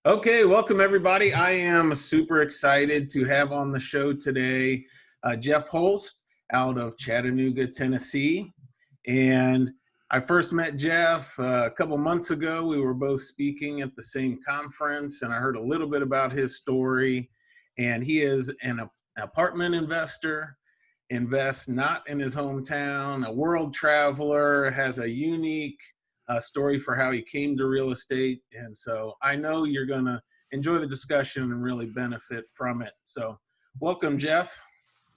Okay, welcome everybody. I am super excited to have on the show today Jeff Holst out of Chattanooga, Tennessee. And I first met Jeff a couple months ago. We were both speaking at the same conference, and I heard a little bit about his story. And he is an apartment investor, invests not in his hometown, a world traveler, has a unique story for how he came to real estate. And so I know you're going to enjoy the discussion and really benefit from it. So welcome, Jeff.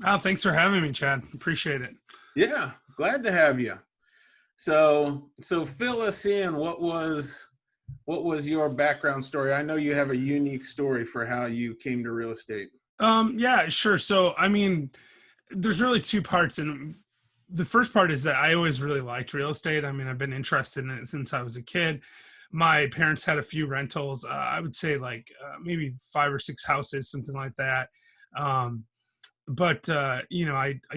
Oh, thanks for having me, Chad. Appreciate it. Yeah, glad to have you. So fill us in. What was your background story? I know you have a unique story for how you came to real estate. Yeah, sure. So, there's really two parts. And the first part is that I always really liked real estate. I've been interested in it since I was a kid. My parents had a few rentals. I would say maybe 5 or 6 houses, something like that. But I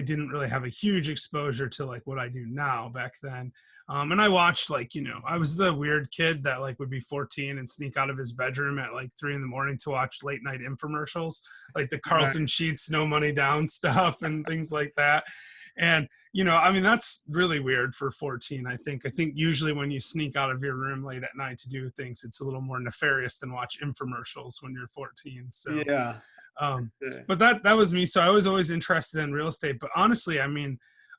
didn't really have a huge exposure to like what I do now back then. And I watched I was the weird kid that would be 14 and sneak out of his bedroom at 3 a.m. to watch late night infomercials, like the Carlton Sheets, no money down stuff and things like that. And, that's really weird for 14. I think usually when you sneak out of your room late at night to do things, it's a little more nefarious than watch infomercials when you're 14. So, yeah. But that was me. So I was always interested in real estate, but honestly,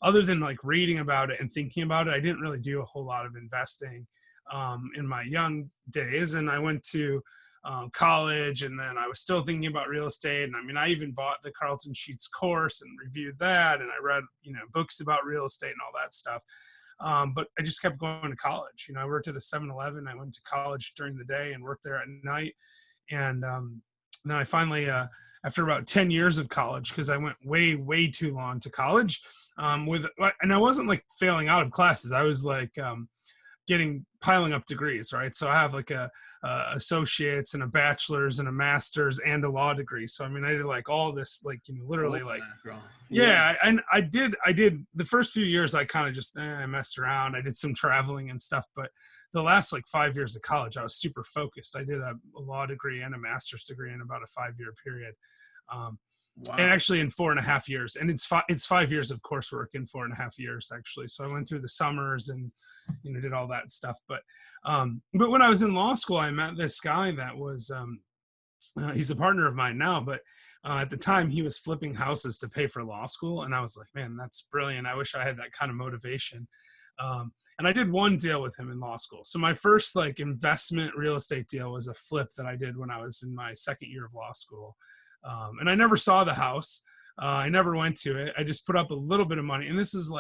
other than reading about it and thinking about it, I didn't really do a whole lot of investing, in my young days. And I went to college, and then I was still thinking about real estate. And I even bought the Carlton Sheets course and reviewed that. And I read, books about real estate and all that stuff. But I just kept going to college. I worked at a 7-Eleven. I went to college during the day and worked there at night. And then I finally, after about 10 years of college, because I went way, way too long to college, and I wasn't failing out of classes. I was piling up degrees, right? So I have a associate's and a bachelor's and a master's and a law degree. So I did all this literally yeah. And I did the first few years I kind of just I messed around. I did some traveling and stuff, but the last 5 years of college I was super focused. I did a law degree and a master's degree in about a 5-year period. Wow. And actually in 4.5 years, and it's 5 years of coursework in 4.5 years actually. So I went through the summers and did all that stuff. But when I was in law school, I met this guy that was he's a partner of mine now, but at the time he was flipping houses to pay for law school, and I was like, man, that's brilliant. I wish I had that kind of motivation. And I did one deal with him in law school. So my first investment real estate deal was a flip that I did when I was in my second year of law school. And I never saw the house. I never went to it. I just put up a little bit of money. And this is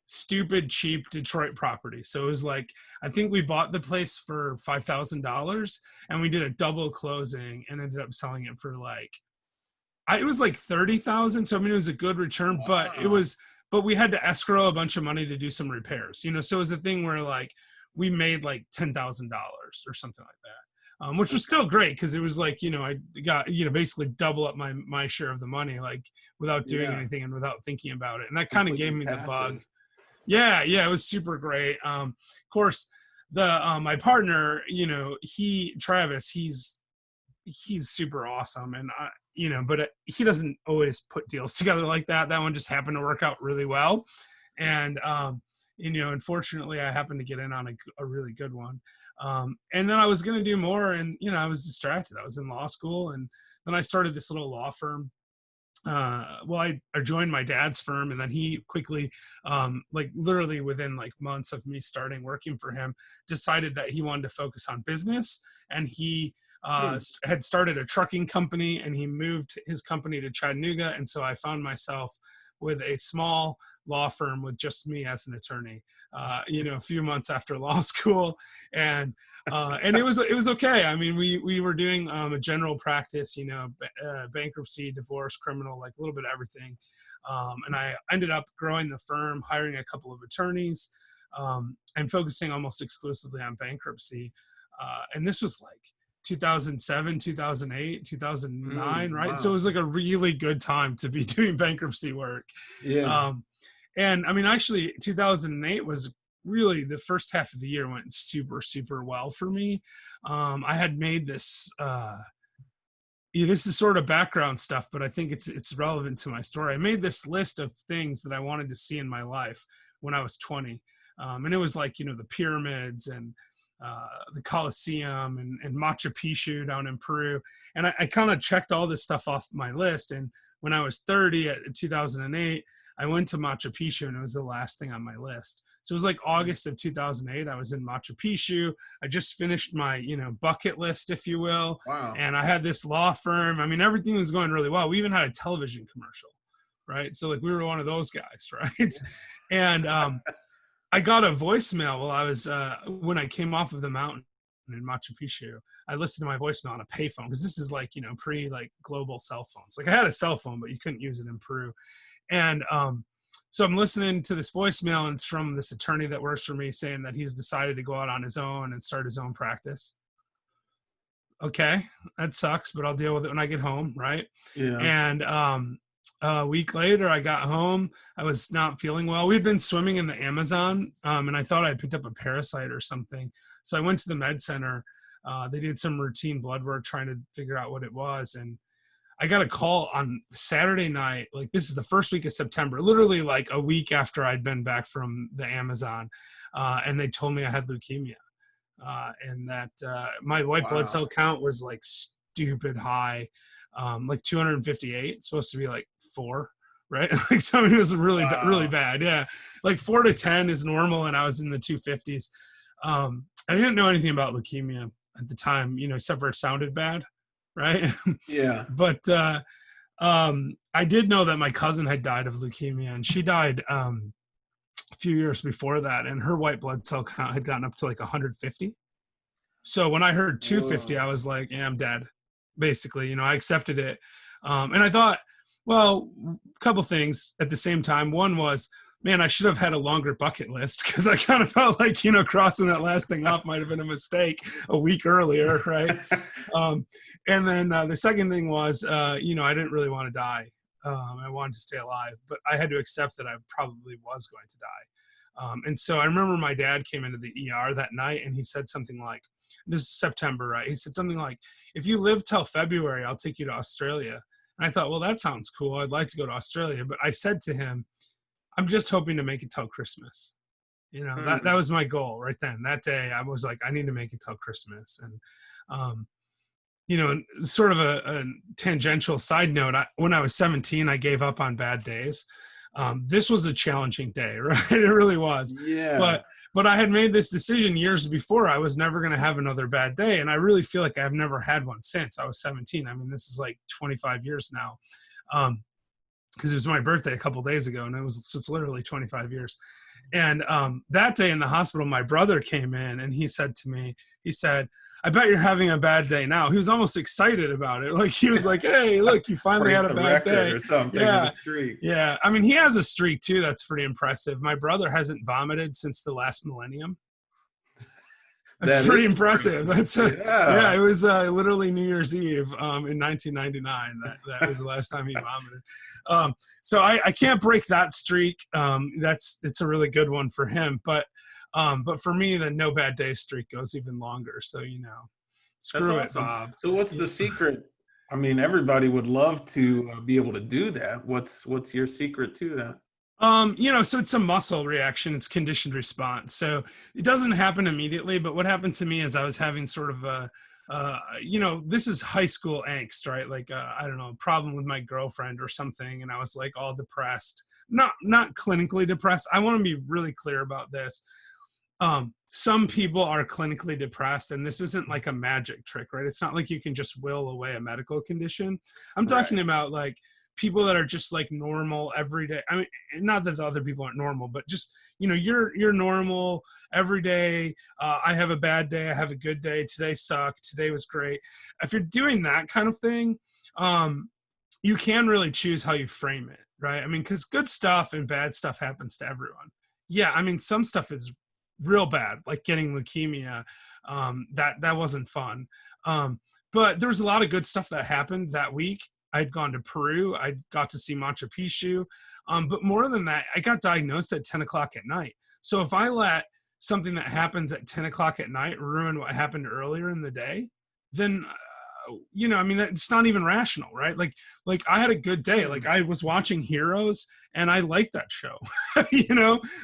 stupid, cheap Detroit property. So it was I think we bought the place for $5,000 and we did a double closing and ended up selling it for it was $30,000. So, it was a good return, wow. But we had to escrow a bunch of money to do some repairs, so it was a thing where we made $10,000 or something like that. Which was still great because it was I got basically double up my share of the money without doing anything and without thinking about it, and that kind of gave me the bug. Yeah, it was super great. Of course, my partner, Travis, he's super awesome, and but he doesn't always put deals together like that. That one just happened to work out really well, and unfortunately I happened to get in on a really good one. And then I was going to do more, and, I was distracted. I was in law school, and then I started this little law firm. I joined my dad's firm, and then he quickly, literally within months of me starting working for him, decided that he wanted to focus on business. And he had started a trucking company, and he moved his company to Chattanooga. And so I found myself with a small law firm with just me as an attorney, a few months after law school. And it was okay. We were doing a general practice, bankruptcy, divorce, criminal, a little bit of everything. And I ended up growing the firm, hiring a couple of attorneys, and focusing almost exclusively on bankruptcy. And this was 2007, 2008, 2009, right? Wow. So it was a really good time to be doing bankruptcy work. Yeah. And actually 2008 was really the first half of the year went super, super well for me. I had made this, this is sort of background stuff, but I think it's relevant to my story. I made this list of things that I wanted to see in my life when I was 20. And it was like, the pyramids and the Colosseum and Machu Picchu down in Peru. And I kind of checked all this stuff off my list. And when I was 30 at 2008, I went to Machu Picchu, and it was the last thing on my list. So it was like August of 2008. I was in Machu Picchu. I just finished my, bucket list, if you will. Wow. And I had this law firm. I mean, everything was going really well. We even had a television commercial, right? So like we were one of those guys, right? And I got a voicemail while I was, when I came off of the mountain in Machu Picchu. I listened to my voicemail on a payphone, because this is like, pre like global cell phones. Like I had a cell phone, but you couldn't use it in Peru. And so I'm listening to this voicemail, and it's from this attorney that works for me saying that he's decided to go out on his own and start his own practice. Okay, that sucks, but I'll deal with it when I get home, right? Yeah. And a week later, I got home. I was not feeling well. We'd been swimming in the Amazon, and I thought I picked up a parasite or something. So I went to the med center. They did some routine blood work trying to figure out what it was. And I got a call on Saturday night. Like, this is the first week of September, literally like a week after I'd been back from the Amazon. And they told me I had leukemia, and that my white blood cell count was like stupid high, like 258. It's supposed to be like 4, right? Like, so it was really, really bad. Yeah. Like 4 to 10 is normal, and I was in the 250s. I didn't know anything about leukemia at the time, except for it sounded bad. Right. Yeah. But I did know that my cousin had died of leukemia, and she died a few years before that, and her white blood cell count had gotten up to like 150. So when I heard 250, I was like, yeah, I'm dead. Basically, I accepted it. And I thought, well, a couple things at the same time. One was, man, I should have had a longer bucket list, because I kind of felt like, crossing that last thing off might have been a mistake a week earlier, right? And then the second thing was, I didn't really want to die. I wanted to stay alive, but I had to accept that I probably was going to die. And so I remember my dad came into the ER that night, and he said something like, this is September, right? He said something like, if you live till February, I'll take you to Australia. And I thought, well, that sounds cool. I'd like to go to Australia. But I said to him, I'm just hoping to make it till Christmas. That was my goal right then. That day I was like, I need to make it till Christmas. And, sort of a tangential side note, when I was 17, I gave up on bad days. This was a challenging day, right? It really was. Yeah. But I had made this decision years before. I was never going to have another bad day. And I really feel like I've never had one since I was 17. I mean, this is like 25 years now. Because it was my birthday a couple days ago, and it's literally 25 years. And that day in the hospital, my brother came in, and he said to me, I bet you're having a bad day now. He was almost excited about it. Like, he was like, hey, look, you finally had a bad day. Or something. Yeah. Streak. Yeah. I mean, he has a streak too. That's pretty impressive. My brother hasn't vomited since the last millennium. That's pretty impressive. Yeah. It was literally New Year's Eve in 1999. That was the last time he vomited. So I can't break that streak. It's a really good one for him. But for me, the no bad day streak goes even longer. So screw it, Bob. So what's the secret? I mean, everybody would love to be able to do that. What's your secret to that? So it's a muscle reaction. It's conditioned response. So it doesn't happen immediately, but what happened to me is I was having sort of this is high school angst, right? Like, I don't know, a problem with my girlfriend or something. And I was like all depressed, not clinically depressed. I want to be really clear about this. Some people are clinically depressed, and this isn't like a magic trick, right? It's not like you can just will away a medical condition. I'm talking about like people that are just like normal every day. I mean, not that the other people aren't normal, but just, you're normal every day. I have a bad day. I have a good day. Today sucked. Today was great. If you're doing that kind of thing, you can really choose how you frame it, right? I mean, because good stuff and bad stuff happens to everyone. Yeah, I mean, some stuff is real bad, like getting leukemia. That wasn't fun. But there was a lot of good stuff that happened that week. I'd gone to Peru. I got to see Machu Picchu. But more than that, I got diagnosed at 10 o'clock at night. So if I let something that happens at 10 o'clock at night ruin what happened earlier in the day, then I mean, it's not even rational, right? Like I had a good day. Like I was watching Heroes and I liked that show,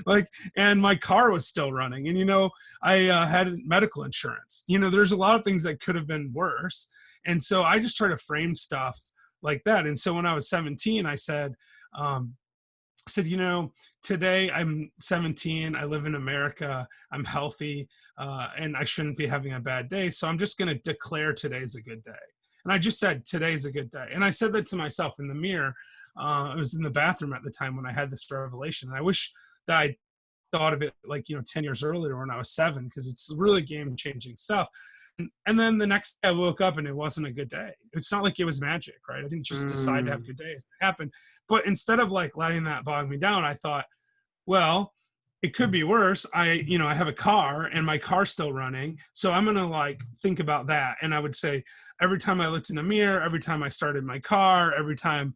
like, and my car was still running, and I had medical insurance. There's a lot of things that could have been worse, and so I just try to frame stuff like that. And so when I was 17, I said, today I'm 17, I live in America, I'm healthy, and I shouldn't be having a bad day. So I'm just going to declare today's a good day. And I just said, today's a good day. And I said that to myself in the mirror. I was in the bathroom at the time when I had this revelation. And I wish that I thought of it 10 years earlier when I was 7, because it's really game-changing stuff. And then the next day I woke up and it wasn't a good day. It's not like it was magic, right? I didn't just decide to have good days. It happened. But instead of letting that bog me down, I thought, well, it could be worse. I have a car and my car's still running. So I'm going to think about that. And I would say every time I looked in the mirror, every time I started my car, every time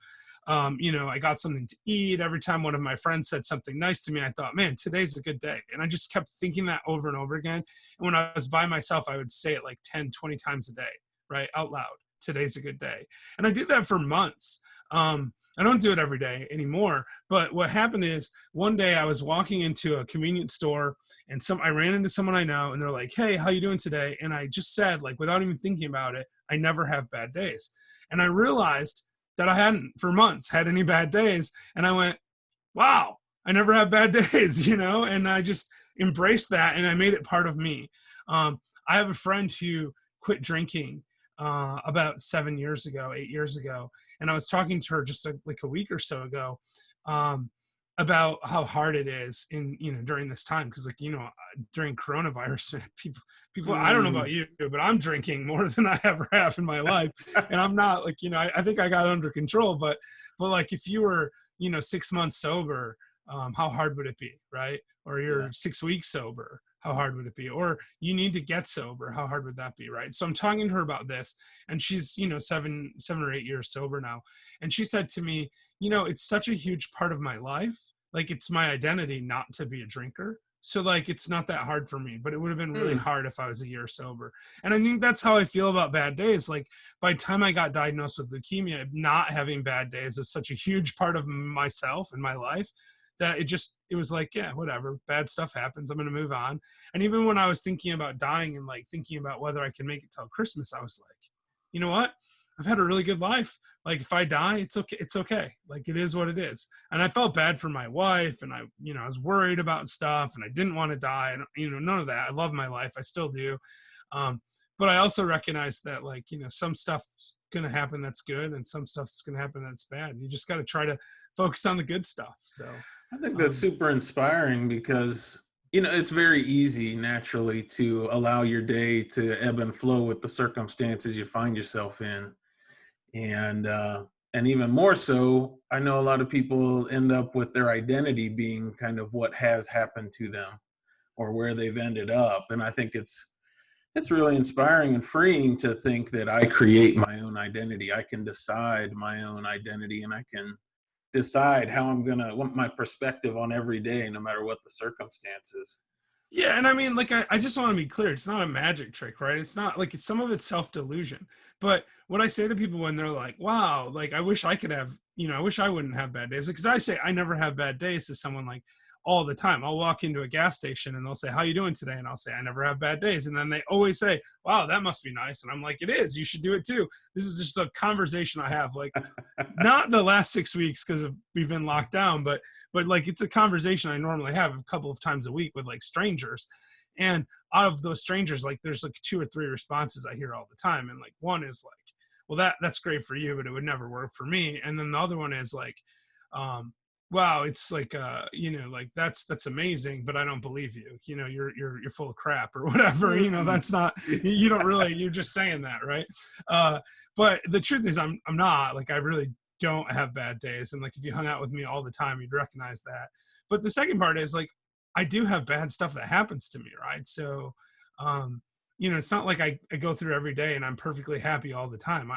I got something to eat, every time one of my friends said something nice to me, I thought, man, today's a good day. And I just kept thinking that over and over again. And when I was by myself, I would say it 10, 20 times a day, right? Out loud. Today's a good day. And I did that for months. I don't do it every day anymore. But what happened is one day I was walking into a convenience store and I ran into someone I know, and they're like, hey, how you doing today? And I just said, without even thinking about it, I never have bad days. And I realized that I hadn't for months had any bad days. And I went, wow, I never have bad days, and I just embraced that and I made it part of me. I have a friend who quit drinking about 8 years ago. And I was talking to her just a week or so ago about how hard it is during this time. Cause during coronavirus, people, I don't know about you, but I'm drinking more than I ever have in my life. And I'm not I think I got it under control, but if you were, 6 months sober, how hard would it be? Right. Or you're 6 weeks sober, how hard would it be? Or you need to get sober, how hard would that be? Right. So I'm talking to her about this, and she's, 7 or 8 years sober now. And she said to me, it's such a huge part of my life. It's my identity not to be a drinker. So it's not that hard for me, but it would have been really hard if I was a year sober. And I think that's how I feel about bad days. By the time I got diagnosed with leukemia, not having bad days is such a huge part of myself and my life that it was yeah, whatever, bad stuff happens, I'm going to move on. And even when I was thinking about dying and thinking about whether I can make it till Christmas, I was like, you know what? I've had a really good life. If I die, it's okay. It's okay. It is what it is. And I felt bad for my wife, and I was worried about stuff, and I didn't want to die. And, none of that. I love my life. I still do. But I also recognize that some stuff's going to happen that's good, and some stuff's going to happen that's bad. You just got to try to focus on the good stuff. So I think that's super inspiring, because it's very easy naturally to allow your day to ebb and flow with the circumstances you find yourself in. And even more so, I know a lot of people end up with their identity being kind of what has happened to them or where they've ended up. And I think it's really inspiring and freeing to think that I create my own identity. I can decide my own identity, and I can decide how what my perspective on every day, no matter what the circumstances. Yeah. And I mean, I just want to be clear. It's not a magic trick, right? It's not it's some of it's self-delusion. But what I say to people when they're like, wow, I wish I could have, I wish I wouldn't have bad days. Because I say I never have bad days to someone all the time. I'll walk into a gas station and they'll say, how you doing today? And I'll say, I never have bad days. And then they always say, wow, that must be nice. And I'm like, it is. You should do it too. This is just a conversation I have, not the last 6 weeks because we've been locked down, but it's a conversation I normally have a couple of times a week with strangers. And out of those strangers, there's 2 or 3 responses I hear all the time. And one is well, that's great for you, but it would never work for me. And then the other one is wow, it's that's amazing, but I don't believe you. You're full of crap or whatever. That's not, you don't really, you're just saying that, right? But the truth is, I'm not. I really don't have bad days, and if you hung out with me all the time, you'd recognize that. But the second part is I do have bad stuff that happens to me, right? So, it's not I go through every day and I'm perfectly happy all the time.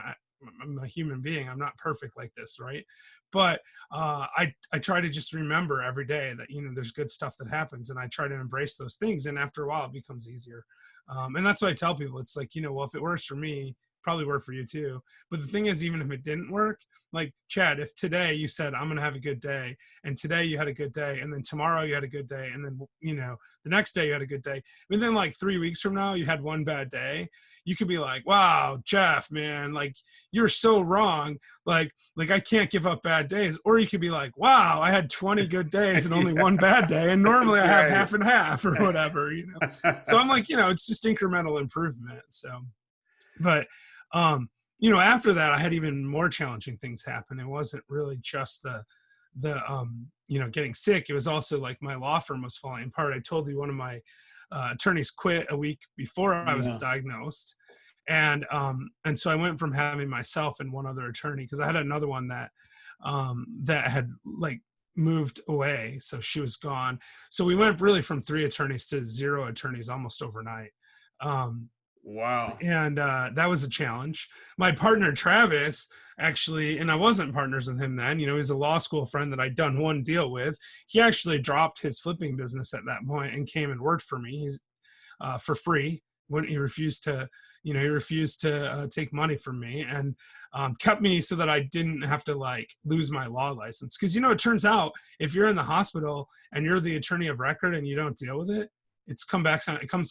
I'm a human being. I'm not perfect like this, right? But I try to just remember every day that, you know, there's good stuff that happens, and I try to embrace those things. And after a while, it becomes easier. And that's what I tell people. It's like, you know, well, if it works for me, probably work for you too. But the thing is, even if it didn't work, like Chad, if today you said, I'm going to have a good day, and today you had a good day, and then tomorrow you had a good day, and then, you know, the next day you had a good day, and then like 3 weeks from now you had one bad day, you could be like, wow, Jeff, man, like you're so wrong. Like I can't give up bad days. Or you could be like, wow, I had 20 good days and only one bad day. And normally I have half and half or whatever, you know? So I'm like, you know, it's just incremental improvement. So, but, you know, after that, I had even more challenging things happen. It wasn't really just you know, getting sick. It was also like my law firm was falling apart. I told you one of my attorneys quit a week before I was diagnosed. And so I went from having myself and one other attorney, because I had another one that had like moved away. So she was gone. So we went really from 3 attorneys to 0 attorneys almost overnight. Wow. And that was a challenge. My partner, Travis, actually, and I wasn't partners with him then, you know, he's a law school friend that I'd done one deal with. He actually dropped his flipping business at that point and came and worked for me. He's for free when he refused to, you know, take money from me, and kept me so that I didn't have to like lose my law license. Cause, you know, it turns out if you're in the hospital and you're the attorney of record and you don't deal with it, it comes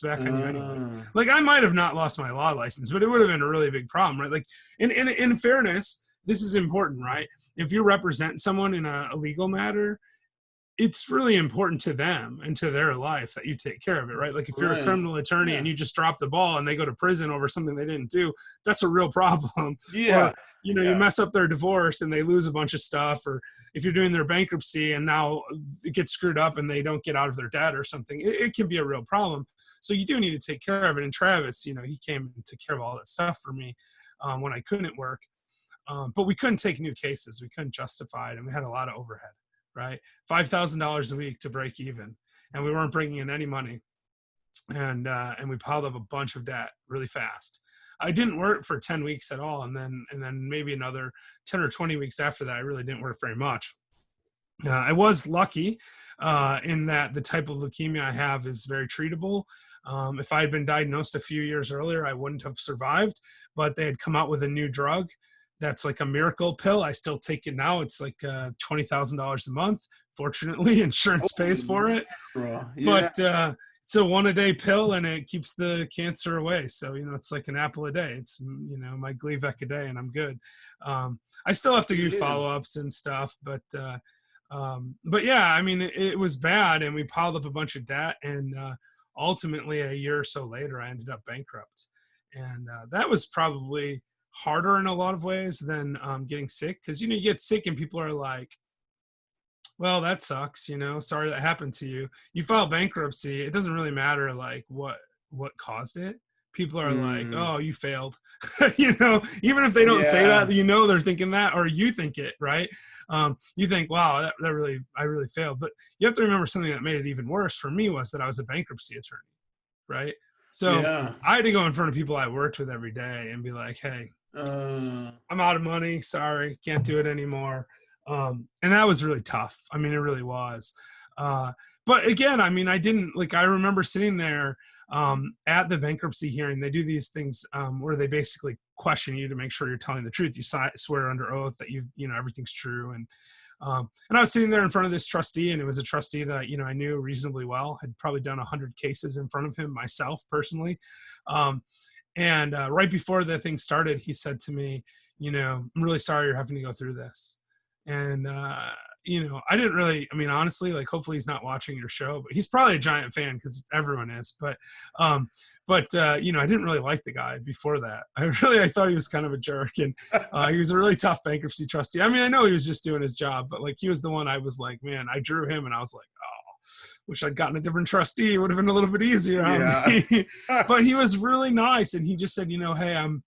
back on you anyway. Like I might have not lost my law license, but it would have been a really big problem, right? Like in fairness, this is important, right? If you represent someone in a legal matter, it's really important to them and to their life that you take care of it, right? Like if you're a criminal attorney and you just drop the ball and they go to prison over something they didn't do, that's a real problem. Or, you know, you mess up their divorce and they lose a bunch of stuff, or if you're doing their bankruptcy and now it gets screwed up and they don't get out of their debt or something, it can be a real problem. So you do need to take care of it. And Travis, you know, he came and took care of all that stuff for me when I couldn't work. But we couldn't take new cases. We couldn't justify it. And we had a lot of overhead. Right, $5,000 a week to break even, and we weren't bringing in any money, and we piled up a bunch of debt really fast. I didn't work for 10 weeks at all, and then maybe another 10 or 20 weeks after that, I really didn't work very much. I was lucky in that the type of leukemia I have is very treatable. If I had been diagnosed a few years earlier, I wouldn't have survived, but they had come out with a new drug that's like a miracle pill. I still take it now. It's like $20,000 a month. Fortunately, insurance pays for it. But it's a 1-a-day pill, and it keeps the cancer away. So, you know, it's like an apple a day. It's, you know, my Gleevec a day, and I'm good. I still have to do follow-ups and stuff, but yeah, I mean, it was bad, and we piled up a bunch of debt, and ultimately a year or so later, I ended up bankrupt. And that was probably harder in a lot of ways than getting sick, because, you know, you get sick and people are like, well, that sucks, you know, sorry that happened to you. You file bankruptcy, it doesn't really matter like what caused it. People are like, oh, you failed. You know, even if they don't say that, you know, they're thinking that, or you think it, right? You think, wow, I really failed. But you have to remember something that made it even worse for me was that I was a bankruptcy attorney, right? So I had to go in front of people I worked with every day and be like, hey, I'm out of money. Sorry, can't do it anymore. And that was really tough. I mean, it really was. But again, I mean, I remember sitting there at the bankruptcy hearing. They do these things where they basically question you to make sure you're telling the truth. You swear under oath that you know, everything's true. And I was sitting there in front of this trustee, and it was a trustee that, you know, I knew reasonably well. Had probably done 100 cases in front of him myself personally. And right before the thing started, he said to me, you know, I'm really sorry you're having to go through this. And, you know, I didn't really, I mean, honestly, like, hopefully he's not watching your show, but he's probably a giant fan because everyone is. But you know, I didn't really like the guy before that. I thought he was kind of a jerk, and he was a really tough bankruptcy trustee. I mean, I know he was just doing his job, but like, he was the one I was like, man, I drew him and I was like, oh, wish I'd gotten a different trustee. It would have been a little bit easier on me. But he was really nice. And he just said, you know, hey, I'm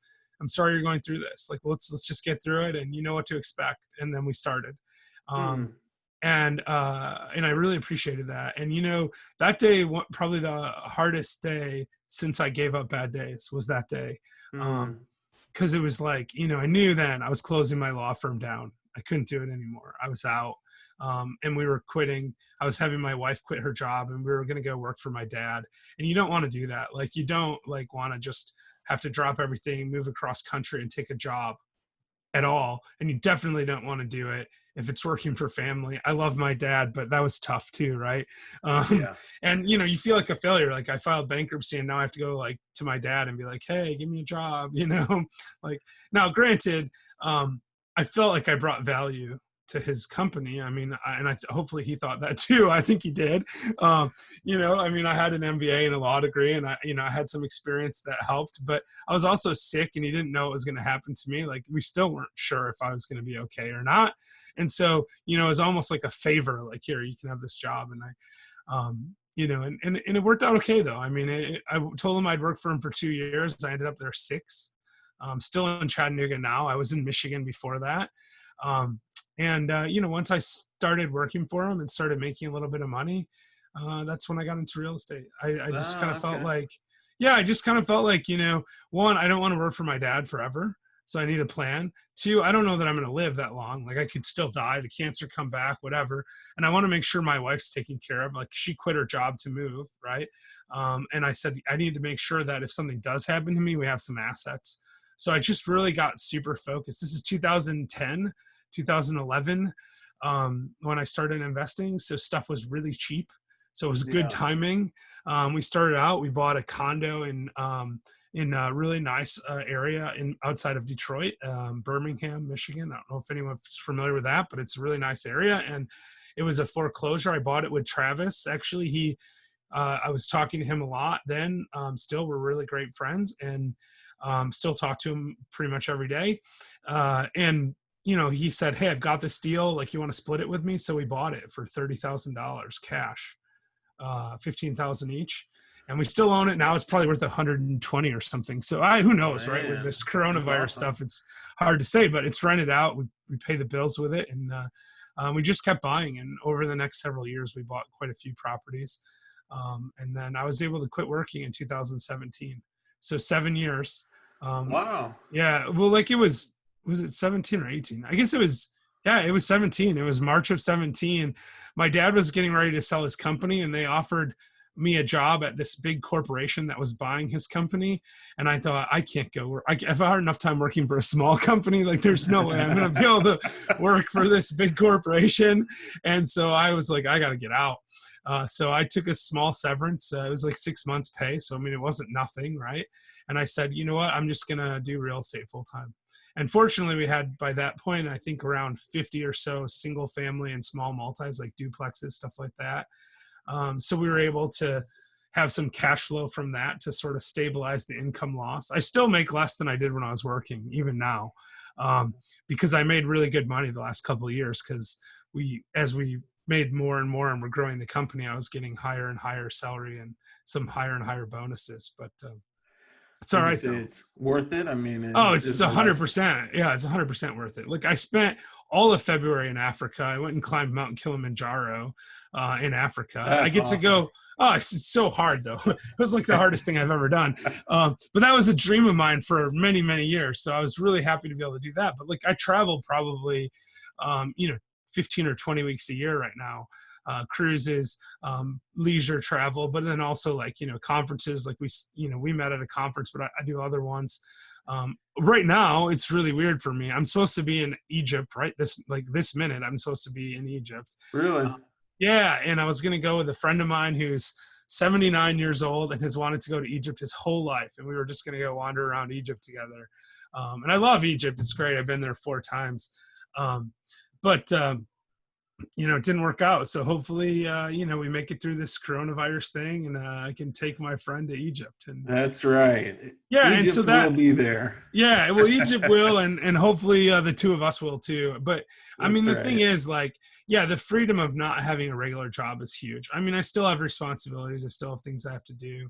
sorry you're going through this. Like, let's just get through it, and you know what to expect. And then we started. And I really appreciated that. And, you know, that day, probably the hardest day since I gave up bad days was that day. because it was like, I knew then I was closing my law firm down. I couldn't do it anymore. I was out. And we were quitting. I was having my wife quit her job, and we were going to go work for my dad. And you don't want to do that. Like, you don't like want to just have to drop everything, move across country and take a job at all. And you definitely don't want to do it if it's working for family. I love my dad, but that was tough too. Right. Yeah. And you feel like a failure. Like, I filed bankruptcy and now I have to go like to my dad and be like, hey, give me a job, like, now granted, I felt like I brought value to his company. I mean, hopefully he thought that too. I think he did. I had an MBA and a law degree, and I had some experience that helped, but I was also sick and he didn't know what was going to happen to me. Like, we still weren't sure if I was going to be okay or not. And so, it was almost like a favor, like, here, you can have this job. And and it worked out okay though. I mean, I told him I'd work for him for 2 years. I ended up there 6. I'm still in Chattanooga now. I was in Michigan before that. Once I started working for him and started making a little bit of money, that's when I got into real estate. I just kind of felt like, I just kind of felt like, one, I don't want to work for my dad forever. So I need a plan. 2, I don't know that I'm going to live that long. Like, I could still die, the cancer come back, whatever. And I want to make sure my wife's taken care of. Like, she quit her job to move. Right. And I said, I need to make sure that if something does happen to me, we have some assets. So I just really got super focused. This is 2010, 2011, when I started investing. So stuff was really cheap. So it was good timing. We started out, we bought a condo in a really nice area outside of Detroit, Birmingham, Michigan. I don't know if anyone's familiar with that, but it's a really nice area. And it was a foreclosure. I bought it with Travis. Actually, I was talking to him a lot then. Still, we're really great friends, and still talk to him pretty much every day. He said, hey, I've got this deal. Like, you want to split it with me? So we bought it for $30,000 cash, $15,000 each. And we still own it now. It's probably worth 120 or something. So who knows, right? With this coronavirus stuff, it's hard to say, but it's rented out. We pay the bills with it. And we just kept buying. And over the next several years, we bought quite a few properties. And then I was able to quit working in 2017. So 7 years. Wow. Yeah. Well, like, was it 17 or 18? I guess it was 17. It was March of 17. My dad was getting ready to sell his company, and they offered me a job at this big corporation that was buying his company. And I thought, I can't go work. I've had enough time working for a small company. Like, there's no way I'm going to be able to work for this big corporation. And so I was like, I got to get out. So I took a small severance. It was like 6 months pay. So, I mean, it wasn't nothing, right? And I said, you know what? I'm just going to do real estate full time. And fortunately, we had, by that point, I think around 50 or so single family and small multis, like duplexes, stuff like that. So we were able to have some cash flow from that to sort of stabilize the income loss. I still make less than I did when I was working, even now, because I made really good money the last couple of years, because as we made more and more and we're growing the company, I was getting higher and higher salary and some higher and higher bonuses. But it's all right, though. It's worth it. I mean, it's 100%. Yeah, it's 100% worth it. Like, I spent all of February in Africa. I went and climbed Mount Kilimanjaro in Africa. That's I get awesome. to go. Oh, it's so hard though. It was like the hardest thing I've ever done. But that was a dream of mine for many, many years. So I was really happy to be able to do that. But like, I travel probably, 15 or 20 weeks a year right now. Cruises, leisure travel, but then also like, conferences. Like we met at a conference, but I do other ones. Right now it's really weird for me. I'm supposed to be in Egypt, right? This minute I'm supposed to be in Egypt. Really? Yeah. And I was going to go with a friend of mine who's 79 years old and has wanted to go to Egypt his whole life. And we were just going to go wander around Egypt together. And I love Egypt. It's great. I've been there 4 times. But it didn't work out. So hopefully, we make it through this coronavirus thing, and I can take my friend to Egypt. And that's right. Yeah, Egypt and so that will be there. Yeah, well, Egypt will, and hopefully the 2 of us will too. But I mean, the thing is, like, the freedom of not having a regular job is huge. I mean, I still have responsibilities. I still have things I have to do.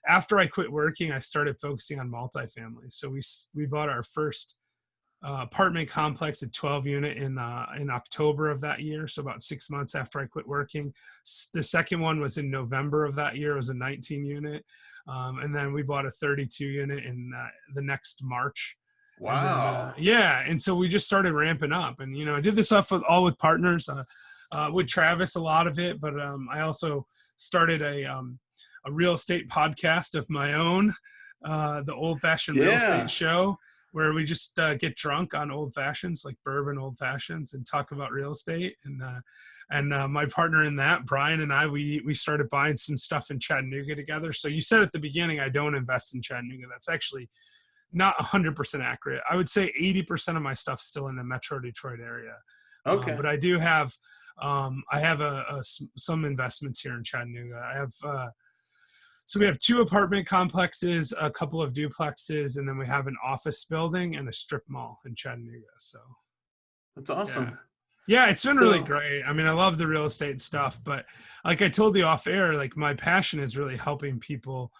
After I quit working, I started focusing on multifamily. So we bought our first apartment complex, a 12 unit in October of that year. So about 6 months after I quit working. The second one was in November of that year. It was a 19 unit. And then we bought a 32 unit in the next March. Wow. And then, and so we just started ramping up, and I did this stuff all with partners, with Travis, a lot of it, but I also started a real estate podcast of my own, the Old Fashioned Real Estate Show, where we just get drunk on old fashions, like bourbon old fashions, and talk about real estate. And my partner in that, Brian, and I, we started buying some stuff in Chattanooga together. So you said at the beginning, I don't invest in Chattanooga. That's actually not 100% accurate. I would say 80% of my stuff's still in the Metro Detroit area. Okay. But I do have, I have some investments here in Chattanooga. I have, so we have 2 apartment complexes, a couple of duplexes, and then we have an office building and a strip mall in Chattanooga. So that's awesome. Yeah, it's been really great. I mean, I love the real estate stuff, but like I told you off air, like my passion is really helping people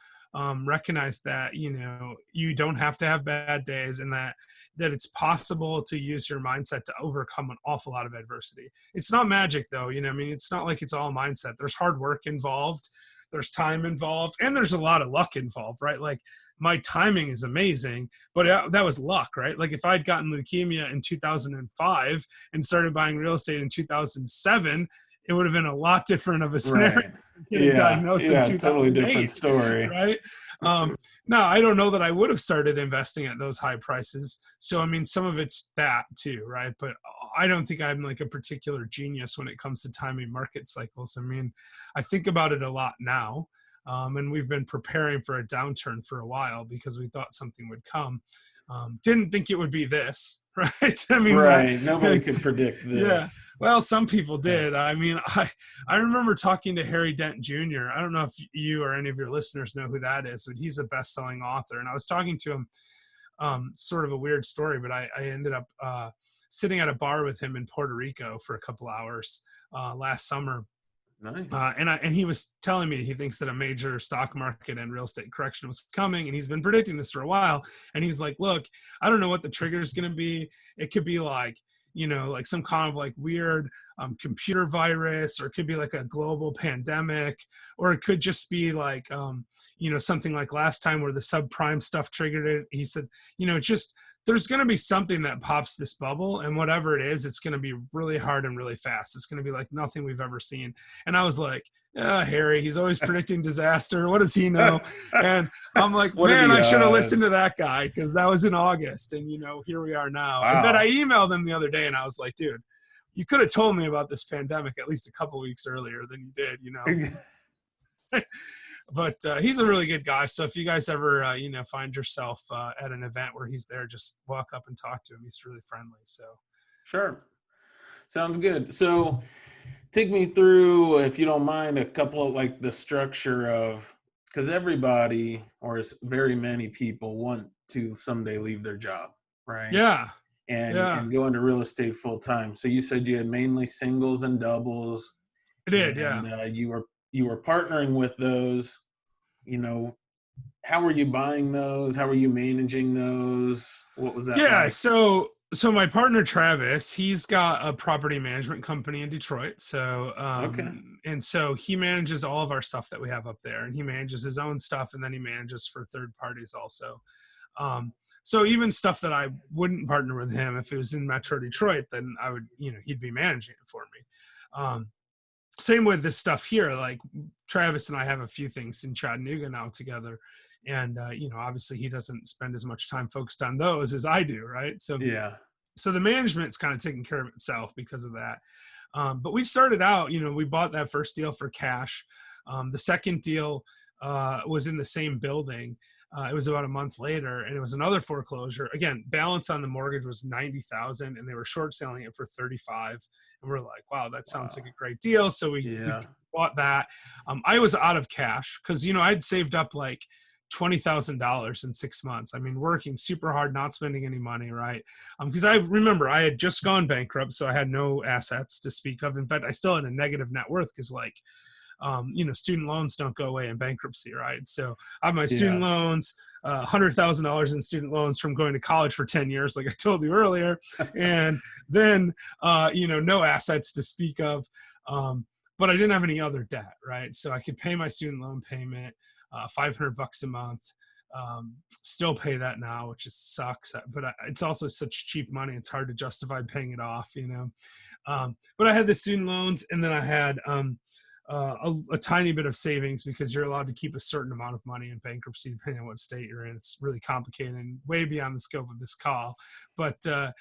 recognize that, you don't have to have bad days, and that it's possible to use your mindset to overcome an awful lot of adversity. It's not magic though. I mean, it's not like it's all mindset. There's hard work involved. There's time involved, and there's a lot of luck involved, right? Like my timing is amazing, but that was luck, right? Like if I'd gotten leukemia in 2005 and started buying real estate in 2007, it would have been a lot different of a scenario. Right. Getting diagnosed in 2008, totally different story, right? No, I don't know that I would have started investing at those high prices. So, I mean, some of it's that too, right? But I don't think I'm like a particular genius when it comes to timing market cycles. I mean, I think about it a lot now. And we've been preparing for a downturn for a while because we thought something would come. Didn't think it would be this, right? I mean, right. Nobody could predict this. Yeah. Well, some people did. I mean, I remember talking to Harry Dent Jr. I don't know if you or any of your listeners know who that is, but he's a best-selling author. And I was talking to him, sort of a weird story, but I ended up sitting at a bar with him in Puerto Rico for a couple hours last summer. Nice. And he was telling me he thinks that a major stock market and real estate correction was coming, and he's been predicting this for a while. And he's like, look, I don't know what the trigger is going to be. It could be like, like some kind of like weird computer virus, or it could be like a global pandemic, or it could just be like, something like last time where the subprime stuff triggered it. He said, just there's going to be something that pops this bubble, and whatever it is, it's going to be really hard and really fast. It's going to be like nothing we've ever seen. And I was like, Harry, he's always predicting disaster. What does he know? And I'm like, man, I should have listened to that guy, because that was in August. And, here we are now. Wow. But I emailed him the other day and I was like, dude, you could have told me about this pandemic at least a couple weeks earlier than you did, But he's a really good guy. So if you guys ever, find yourself at an event where he's there, just walk up and talk to him. He's really friendly. So sure. Sounds good. So take me through, if you don't mind, a couple of like the structure of, because everybody, or very many people, want to someday leave their job, right? Yeah. And go into real estate full time. So you said you had mainly singles and doubles. I did, you were partnering with those. How were you buying those? How were you managing those? What was that? Yeah, like? So my partner Travis, he's got a property management company in Detroit. So and so he manages all of our stuff that we have up there, and he manages his own stuff, and then he manages for third parties also. So even stuff that I wouldn't partner with him, if it was in Metro Detroit, then I would, he'd be managing it for me. Same with this stuff here. Like Travis and I have a few things in Chattanooga now together. And, obviously he doesn't spend as much time focused on those as I do. Right. So, so the management's kind of taking care of itself because of that. But we started out, we bought that first deal for cash. The second deal was in the same building. It was about a month later, and it was another foreclosure. Again, balance on the mortgage was $90,000, and they were short selling it for $35,000. And we're like, wow, that sounds like a great deal. So we bought that. I was out of cash because, I'd saved up like $20,000 in 6 months. I mean, working super hard, not spending any money, right? Because I remember I had just gone bankrupt, so I had no assets to speak of. In fact, I still had a negative net worth because student loans don't go away in bankruptcy, right? So I have my student loans, $100,000 in student loans from going to college for 10 years, like I told you earlier, and then no assets to speak of. But I didn't have any other debt, right? So I could pay my student loan payment, $500 a month. Still pay that now, which just sucks, but it's also such cheap money. It's hard to justify paying it off, but I had the student loans, and then I had a tiny bit of savings, because you're allowed to keep a certain amount of money in bankruptcy depending on what state you're in. It's really complicated and way beyond the scope of this call, but I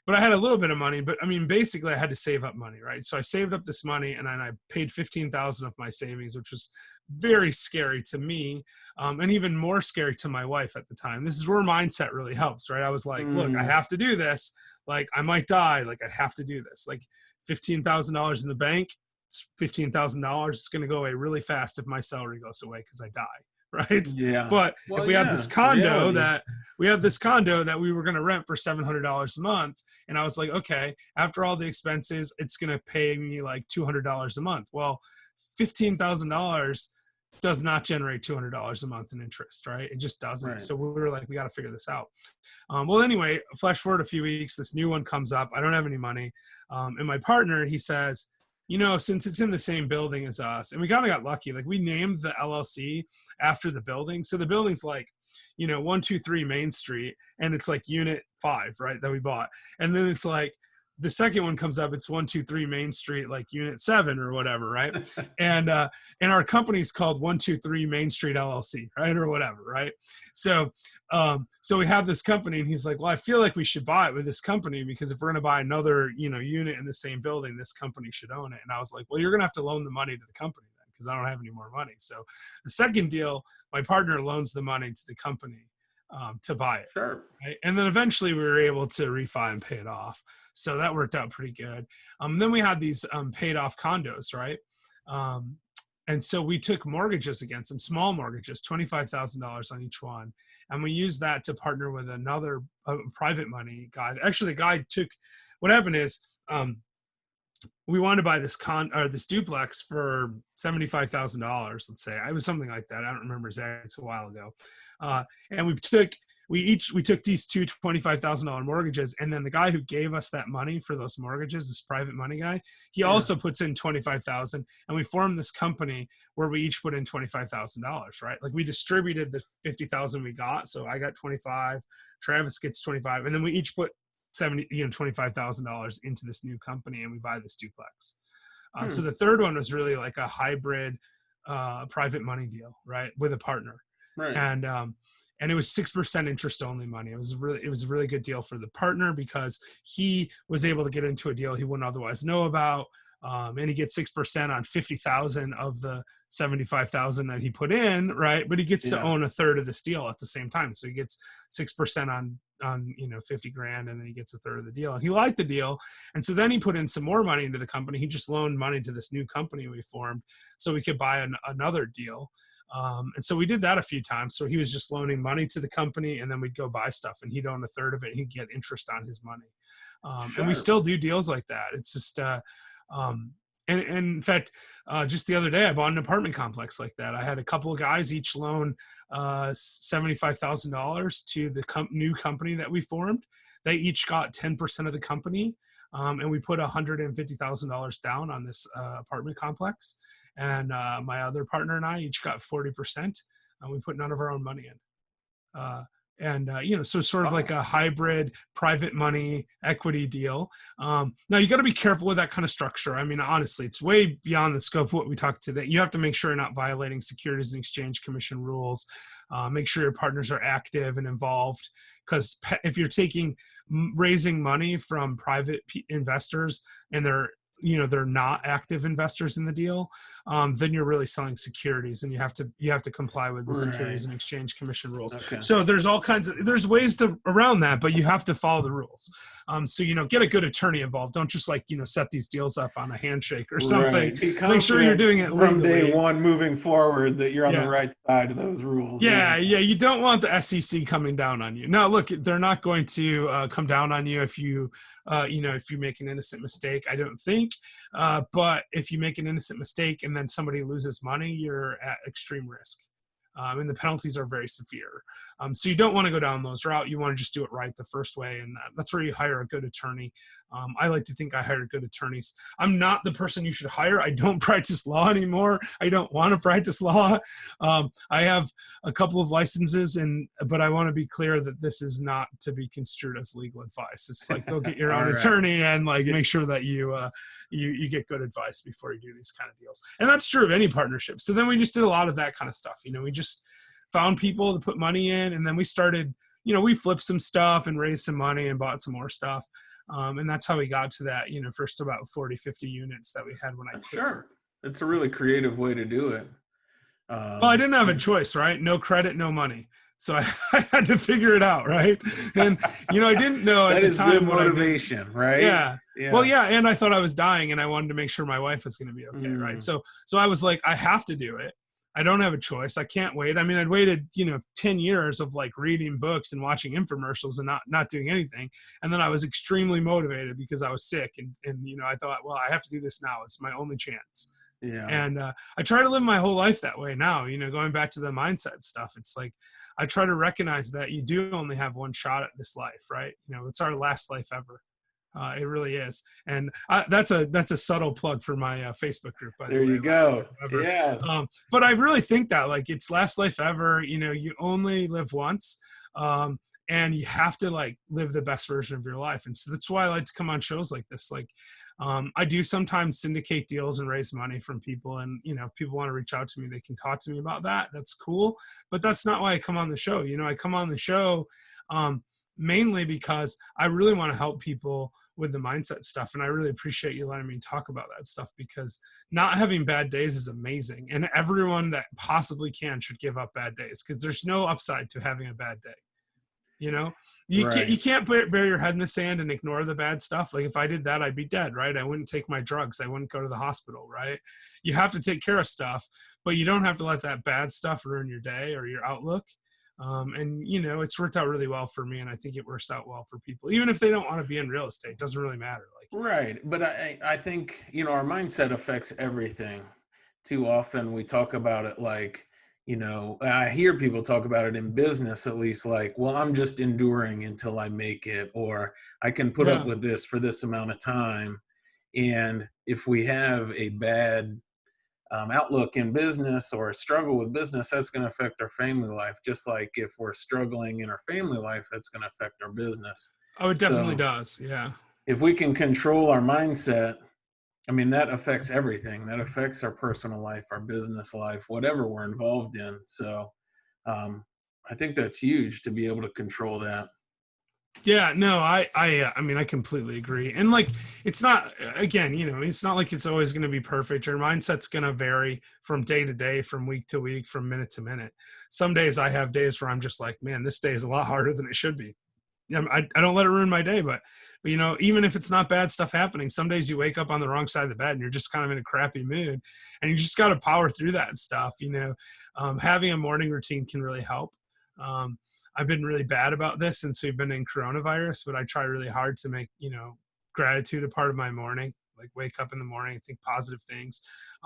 had a little bit of money. But I mean, basically I had to save up money, right? So I saved up this money, and then I paid $15,000 of my savings, which was very scary to me, and even more scary to my wife at the time. This is where mindset really helps, right? I was like, look, I have to do this. Like, I might die. Like, I have to do this. Like, $15,000 in the bank, it's $15,000. It's going to go away really fast if my salary goes away because I die, right? Yeah. But if we have this condo that we were going to rent for $700 a month, and I was like, okay, after all the expenses, it's going to pay me like $200 a month. Well, $15,000 does not generate $200 a month in interest, right? It just doesn't. Right. So we were like, we got to figure this out. Well, anyway, flash forward a few weeks, this new one comes up. I don't have any money. And my partner, he says, since it's in the same building as us, and we kind of got lucky, like we named the LLC after the building. So the building's like, 123 Main Street, and it's like unit 5, right, that we bought. And then it's like, the second one comes up, it's 123 Main Street, like unit 7 or whatever, right? and our company's called 123 Main Street LLC, right, or whatever, right? So we have this company, and he's like, well, I feel like we should buy it with this company, because if we're going to buy another unit in the same building, this company should own it. And I was like, well, you're going to have to loan the money to the company then, because I don't have any more money. So the second deal, my partner loans the money to the company to buy it. Sure. Right? And then eventually we were able to refi and pay it off. So that worked out pretty good. Then we had these paid off condos, right? And so we took mortgages against them, small mortgages, $25,000 on each one. And we used that to partner with another private money guy. Actually, the guy what happened is, we wanted to buy this duplex for $75,000, let's say. It was something like that. I don't remember exactly. It's a while ago. And we took these two $25,000 mortgages, and then the guy who gave us that money for those mortgages, this private money guy, he also puts in $25,000, and we formed this company where we each put in $25,000, right? Like, we distributed the $50,000 we got. So I got 25, Travis gets 25, and then we each put $25,000 into this new company, and we buy this duplex. So the third one was really like a hybrid private money deal, right, with a partner. Right. And it was 6% interest only money. It was a really good deal for the partner, because he was able to get into a deal he wouldn't otherwise know about. And he gets 6% on 50,000 of the 75,000 that he put in, right? But he gets to own a third of this deal at the same time. So he gets 6% on 50 grand, and then he gets a third of the deal. And he liked the deal. And so then he put in some more money into the company. He just loaned money to this new company we formed so we could buy another deal. And so we did that a few times. So he was just loaning money to the company, and then we'd go buy stuff, and he'd own a third of it, and he'd get interest on his money. Sure. And we still do deals like that. It's just, and in fact, just the other day, I bought an apartment complex like that. I had a couple of guys each loan $75,000 to the new company that we formed. They each got 10% of the company, and we put $150,000 down on this apartment complex. And my other partner and I each got 40%, and we put none of our own money in. So sort of like a hybrid private money equity deal. Now you got to be careful with that kind of structure. I mean, honestly, it's way beyond the scope of what we talked today. You have to make sure you're not violating Securities and Exchange Commission rules. Make sure your partners are active and involved, because if you're raising money from private investors and they're not active investors in the deal, then you're really selling securities, and you have to comply with the Securities and Exchange Commission rules. Okay. So there's ways around that, but you have to follow the rules. So get a good attorney involved. Don't just set these deals up on a handshake or something. Right. Make sure you're doing it legally. From day one moving forward, that you're on the right side of those rules. Yeah. You don't want the SEC coming down on you. Now, look, they're not going to come down on you if you if you make an innocent mistake. I don't think. But if you make an innocent mistake and then somebody loses money, you're at extreme risk. And the penalties are very severe. So you don't want to go down those route. You want to just do it right the first way. And that's where you hire a good attorney. I like to think I hired good attorneys. I'm not the person you should hire. I don't practice law anymore. I don't want to practice law. I have a couple of licenses, but I want to be clear that this is not to be construed as legal advice. It's like, go get your own attorney and like make sure that you get good advice before you do these kind of deals. And that's true of any partnership. So then we just did a lot of that kind of stuff. We just found people to put money in, and then we started, we flipped some stuff and raised some money and bought some more stuff. And that's how we got to that, first about 40, 50 units that we had when I quit. Sure. It's a really creative way to do it. Well, I didn't have a choice, right? No credit, no money. So I had to figure it out, right? And, I didn't know at the time. That is good motivation, right? Yeah. Well, yeah. And I thought I was dying, and I wanted to make sure my wife was going to be okay, right? So I was like, I have to do it. I don't have a choice. I can't wait. I mean, I'd waited, 10 years of like reading books and watching infomercials and not doing anything. And then I was extremely motivated because I was sick. And I thought, well, I have to do this now. It's my only chance. Yeah. And I try to live my whole life that way now, going back to the mindset stuff. It's like, I try to recognize that you do only have one shot at this life, right? It's our last life ever. It really is. And that's a subtle plug for my Facebook group. By the way. There you go. Yeah. But I really think that like it's last life ever, you only live once. And you have to like live the best version of your life. And so that's why I like to come on shows like this. Like, I do sometimes syndicate deals and raise money from people. And, if people want to reach out to me, they can talk to me about that. That's cool. But that's not why I come on the show. I come on the show, mainly because I really want to help people with the mindset stuff. And I really appreciate you letting me talk about that stuff, because not having bad days is amazing. And everyone that possibly can should give up bad days, because there's no upside to having a bad day. You can't bury your head in the sand and ignore the bad stuff. Like if I did that, I'd be dead, right? I wouldn't take my drugs. I wouldn't go to the hospital, right? You have to take care of stuff, but you don't have to let that bad stuff ruin your day or your outlook. And it's worked out really well for me, and I think it works out well for people, even if they don't want to be in real estate. It doesn't really matter. Right. But I think, our mindset affects everything. Too often we talk about it like, I hear people talk about it in business, at least, like, well, I'm just enduring until I make it, or I can put up with this for this amount of time. And if we have a bad outlook in business or a struggle with business, that's going to affect our family life. Just like if we're struggling in our family life, that's going to affect our business. Oh, it definitely does. Yeah. If we can control our mindset, I mean, that affects everything. That affects our personal life, our business life, whatever we're involved in. So I think that's huge to be able to control that. Yeah, no, I mean, I completely agree. And like, it's not, again, it's not like it's always going to be perfect. Your mindset's going to vary from day to day, from week to week, from minute to minute. Some days I have days where I'm just like, man, this day is a lot harder than it should be. I don't let it ruin my day, but even if it's not bad stuff happening, some days you wake up on the wrong side of the bed and you're just kind of in a crappy mood, and you just got to power through that stuff. Having a morning routine can really help. I've been really bad about this since we've been in coronavirus, but I try really hard to make, gratitude a part of my morning. Like wake up in the morning, think positive things.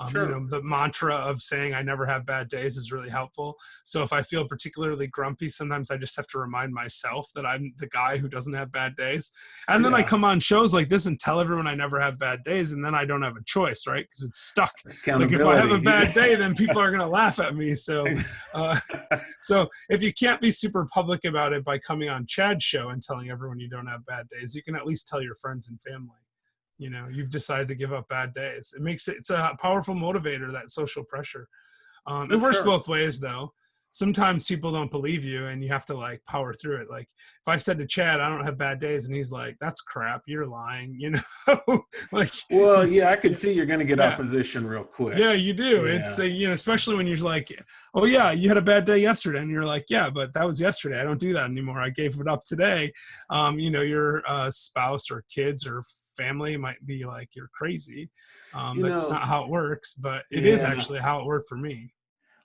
Sure. The mantra of saying I never have bad days is really helpful. So if I feel particularly grumpy, sometimes I just have to remind myself that I'm the guy who doesn't have bad days. And then I come on shows like this and tell everyone I never have bad days. And then I don't have a choice, right? Because it's stuck. Like if I have a bad day, then people are going to laugh at me. So, so if you can't be super public about it by coming on Chad's show and telling everyone you don't have bad days, you can at least tell your friends and family. You've decided to give up bad days. It's a powerful motivator, that social pressure. It works both ways though. Sometimes people don't believe you and you have to like power through it. Like if I said to Chad, I don't have bad days, and he's like, that's crap, you're lying, like, well, yeah, I could see you're going to get opposition real quick. Yeah, you do. Yeah. It's especially when you're like, oh yeah, you had a bad day yesterday. And you're like, yeah, but that was yesterday. I don't do that anymore. I gave it up today. Your spouse or kids or family might be like, you're crazy. That's not how it works, but it is actually how it worked for me.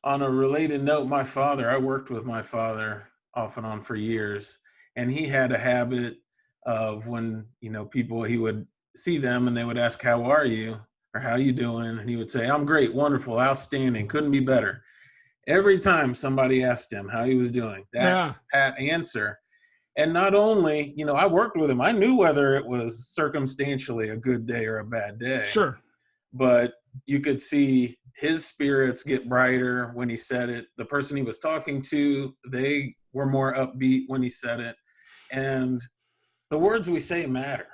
On a related note, I worked with my father off and on for years, and he had a habit of when, people, he would see them and they would ask, how are you? Or how you doing? And he would say, I'm great, wonderful, outstanding, couldn't be better. Every time somebody asked him how he was doing, that pat answer. And not only, I worked with him, I knew whether it was circumstantially a good day or a bad day. Sure. But you could see his spirits get brighter when he said it. The person he was talking to, they were more upbeat when he said it. And the words we say matter.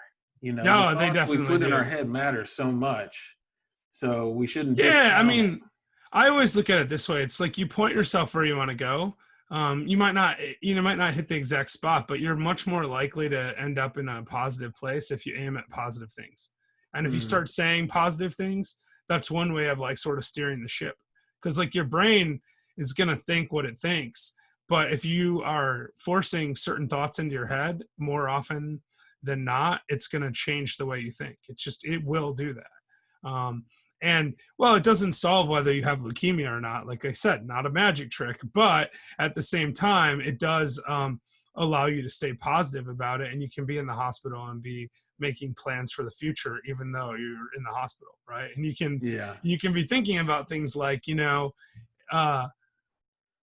No, they definitely we put do. in our head matter so much. So we shouldn't. Yeah, I mean, I always look at it this way. It's like you point yourself where you want to go. You might not hit the exact spot, but you're much more likely to end up in a positive place if you aim at positive things. And if you start saying positive things, that's one way of like sort of steering the ship. Because like your brain is going to think what it thinks. But if you are forcing certain thoughts into your head more often than not, it's going to change the way you think. It will do that. And well, it doesn't solve whether you have leukemia or not. Like I said, not a magic trick, but at the same time, it does allow you to stay positive about it. And you can be in the hospital and be making plans for the future, even though you're in the hospital, right? And you can be thinking about things like, I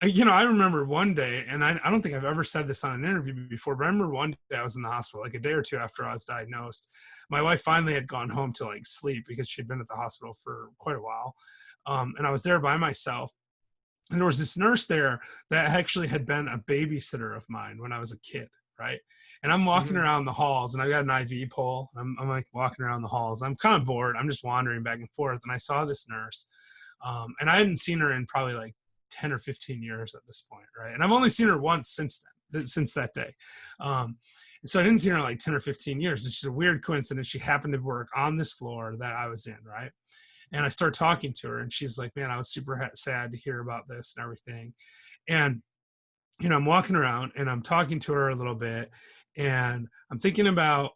remember one day, and I don't think I've ever said this on an interview before, but I remember one day I was in the hospital, like a day or two after I was diagnosed. My wife finally had gone home to like sleep because she'd been at the hospital for quite a while. And I was there by myself. And there was this nurse there that actually had been a babysitter of mine when I was a kid, right? And I'm walking around the halls, and I got an IV pole. I'm like walking around the halls. I'm kind of bored. I'm just wandering back and forth. And I saw this nurse. And I hadn't seen her in probably like 10 or 15 years at this point, right? And I've only seen her once since that day. So I didn't see her in like 10 or 15 years. It's just a weird coincidence. She happened to work on this floor that I was in, right? And I start talking to her, and she's like, man, I was super sad to hear about this and everything. And, I'm walking around and I'm talking to her a little bit, and I'm thinking about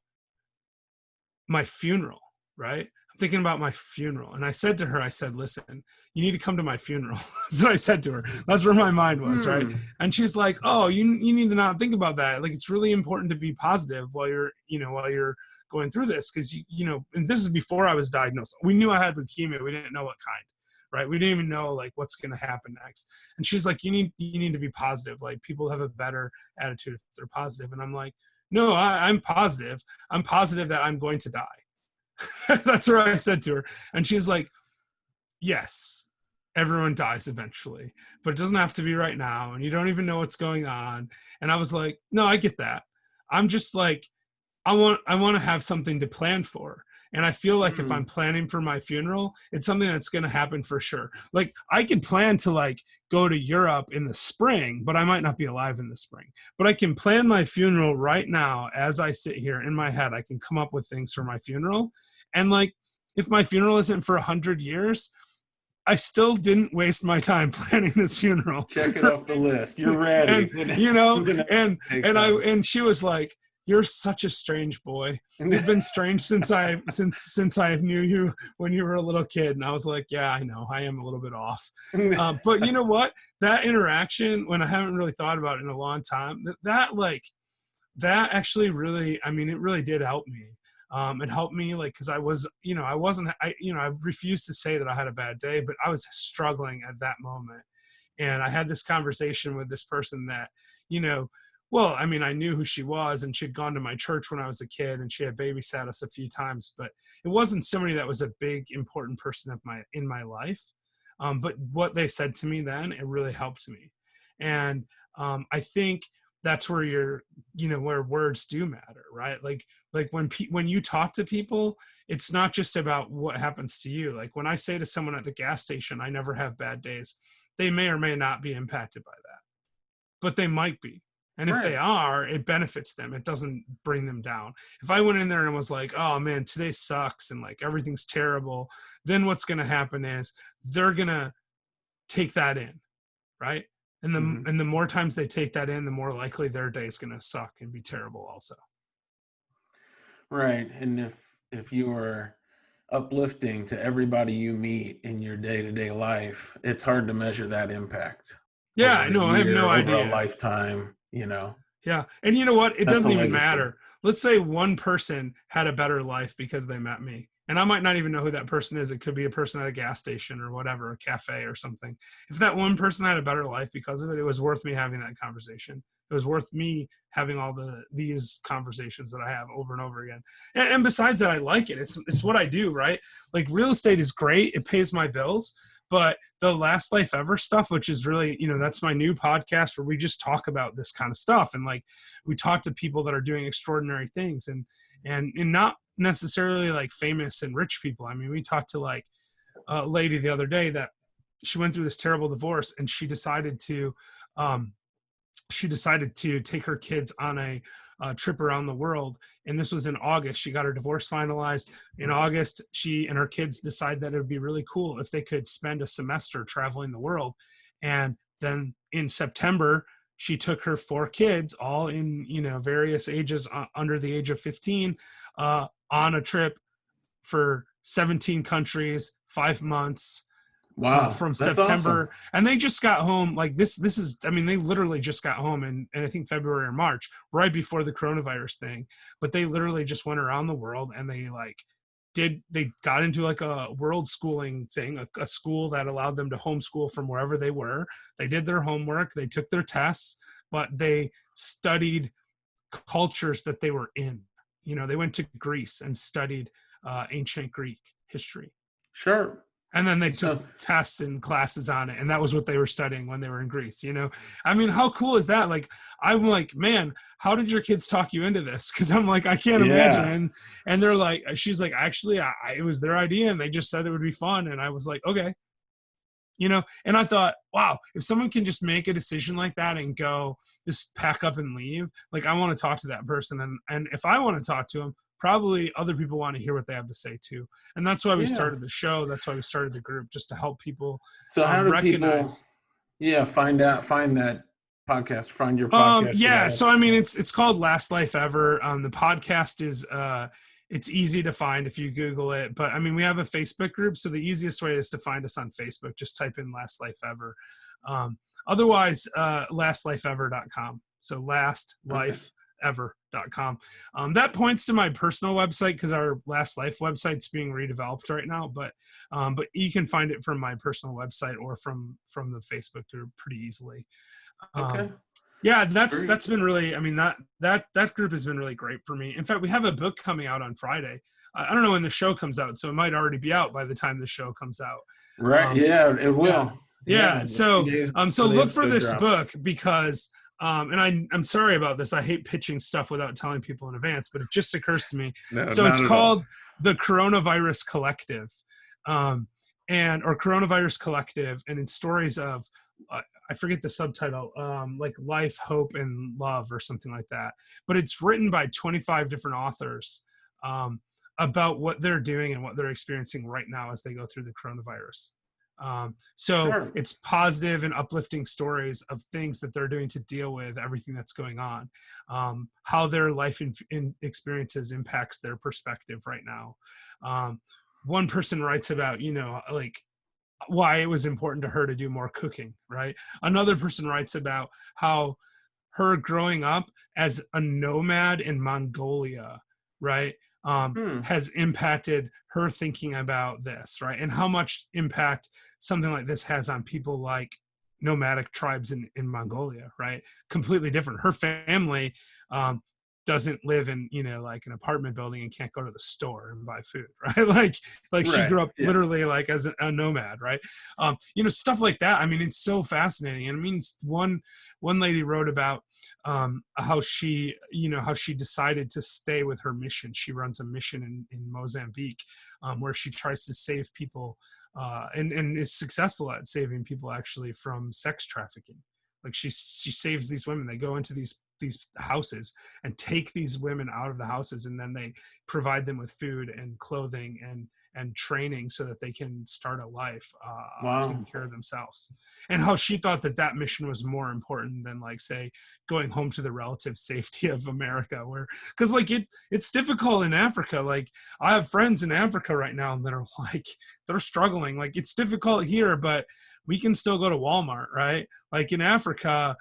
my funeral, right? I'm thinking about my funeral. And I said to her, I said, listen, you need to come to my funeral. So I said to her, that's where my mind was, right? And she's like, oh, you need to not think about that. Like, it's really important to be positive while you're going through this. Cause and this is before I was diagnosed. We knew I had leukemia. We didn't know what kind, right? We didn't even know like what's going to happen next. And she's like, you need to be positive. Like, people have a better attitude if they're positive. And I'm like, no, I'm positive. I'm positive that I'm going to die. That's what I said to her. And she's like, yes, everyone dies eventually, but it doesn't have to be right now. And you don't even know what's going on. And I was like, no, I get that. I'm just like, I want to have something to plan for. And I feel like if I'm planning for my funeral, it's something that's going to happen for sure. Like, I could plan to like go to Europe in the spring, but I might not be alive in the spring. But I can plan my funeral right now as I sit here in my head. I can come up with things for my funeral. And like, if my funeral isn't for 100 years, I still didn't waste my time planning this funeral. Check it off the list. You're ready. And she was like, you're such a strange boy. You've been strange since I knew you when you were a little kid. And I was like, yeah, I know, I am a little bit off. But you know what? That interaction, when I haven't really thought about it in a long time, that actually really, I mean, it really did help me. It helped me, like, because I refused to say that I had a bad day, but I was struggling at that moment. And I had this conversation with this person that, well, I mean, I knew who she was, and she'd gone to my church when I was a kid, and she had babysat us a few times, but it wasn't somebody that was a big, important person in my life. But what they said to me then, it really helped me. And I think that's where where words do matter, right? Like when you talk to people, it's not just about what happens to you. Like, when I say to someone at the gas station, I never have bad days, they may or may not be impacted by that, but they might be. And if they are, it benefits them. It doesn't bring them down. If I went in there and was like, oh man, today sucks and like everything's terrible, then what's going to happen is they're going to take that in, right? And the more times they take that in, the more likely their day is going to suck and be terrible also. Right. And if you are uplifting to everybody you meet in your day-to-day life, it's hard to measure that impact. Yeah, I know. I have no idea. Over a lifetime, Yeah. And you know what? It doesn't even matter. let's say one person had a better life because they met me. And I might not even know who that person is. It could be a person at a gas station or whatever, a cafe or something. If that one person had a better life because of it, it was worth me having that conversation. It was worth me having all these conversations that I have over and over again. And besides that, I like it. It's what I do, right? Like real estate is great. It pays my bills. But the Last Life Ever stuff, which is really, that's my new podcast where we just talk about this kind of stuff. And like, we talk to people that are doing extraordinary things and not necessarily like famous and rich people. I mean, we talked to like a lady the other day that she went through this terrible divorce and she decided to take her kids on a trip around the world. And this was in August. She got her divorce finalized. In August, she and her kids decided that it would be really cool if they could spend a semester traveling the world. And then in September, she took her 4 kids, all in, various ages under the age of 15, on a trip for 17 countries, 5 months. Wow. From That's September. Awesome. And they just got home like this is, I mean, they literally just got home in I think February or March, right before the coronavirus thing, but they literally just went around the world and they got into like a world schooling thing, a school that allowed them to homeschool from wherever they were. They did their homework, they took their tests, but they studied cultures that they were in. They went to Greece and studied ancient Greek history. Sure. And then they took tests and classes on it. And that was what they were studying when they were in Greece, I mean, how cool is that? Like, I'm like, man, how did your kids talk you into this? Cause I'm like, I can't imagine. And they're like, she's like, actually, it was their idea. And they just said it would be fun. And I was like, okay, and I thought, wow, if someone can just make a decision like that and go just pack up and leave, like I want to talk to that person. And if I want to talk to them, probably other people want to hear what they have to say too. And that's why we started the show. That's why we started the group, just to help people. So how do recognize people, find that podcast, find your podcast? So I mean, it's called Last Life Ever. The podcast is, it's easy to find if you Google it, but I mean, we have a Facebook group. So the easiest way is to find us on Facebook. Just type in Last Life Ever. Otherwise, lastlifeever.com. So lastlifeever.com. That points to my personal website because our Last Life website's being redeveloped right now, but you can find it from my personal website or from the Facebook group pretty easily. Okay. Yeah, that's been really, I mean, that group has been really great for me. In fact, we have a book coming out on Friday. I don't know when the show comes out, so it might already be out by the time the show comes out. Right. It will. Yeah. So look for this book because, and I'm sorry about this. I hate pitching stuff without telling people in advance, but it just occurs to me. So it's called The Coronavirus Collective, or Coronavirus Collective, and it's stories of, I forget the subtitle, like life, hope, and love or something like that. But it's written by 25 different authors about what they're doing and what they're experiencing right now as they go through the coronavirus. It's positive and uplifting stories of things that they're doing to deal with everything that's going on, how their life in experiences impacts their perspective right now. One person writes about, like why it was important to her to do more cooking, right? Another person writes about how her growing up as a nomad in Mongolia, right, has impacted her thinking about this, right? And how much impact something like this has on people like nomadic tribes in Mongolia, right? Completely different. Her family doesn't live in, like an apartment building and can't go to the store and buy food, right? Like she grew up literally like as a nomad, right? Stuff like that. I mean, it's so fascinating. And I mean, one lady wrote about how she decided to stay with her mission. She runs a mission in Mozambique where she tries to save people and is successful at saving people actually from sex trafficking. Like she saves these women. They go into these houses and take these women out of the houses, and then they provide them with food and clothing and training so that they can start a life taking care of themselves. And how she thought that mission was more important than, like, say, going home to the relative safety of America, because like it's difficult in Africa. Like I have friends in Africa right now that are like, they're struggling. Like it's difficult here, but we can still go to Walmart, right? Like in Africa,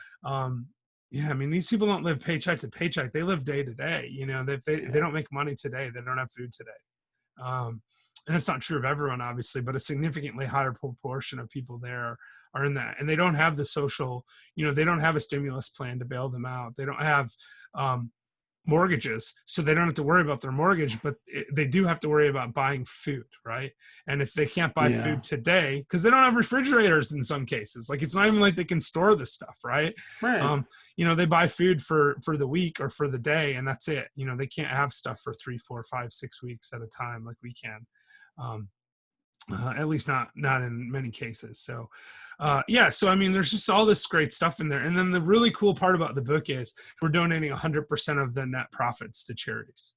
Yeah, I mean, these people don't live paycheck to paycheck. They live day to day. You know, they don't make money today, they don't have food today. And it's not true of everyone, obviously, but a significantly higher proportion of people there are in that. And they don't have the social, you know, they don't have a stimulus plan to bail them out. They don't have mortgages, so they don't have to worry about their mortgage, but they do have to worry about buying food, right? And if they can't buy food today, because they don't have refrigerators in some cases, like it's not even like they can store this stuff, right? You know, they buy food for the week or for the day, and that's it. You know, they can't have stuff for 3, 4, 5, 6 weeks at a time like we can. At least not in many cases. So yeah, so I mean, there's just all this great stuff in there. And then the really cool part about the book is we're donating 100% of the net profits to charities.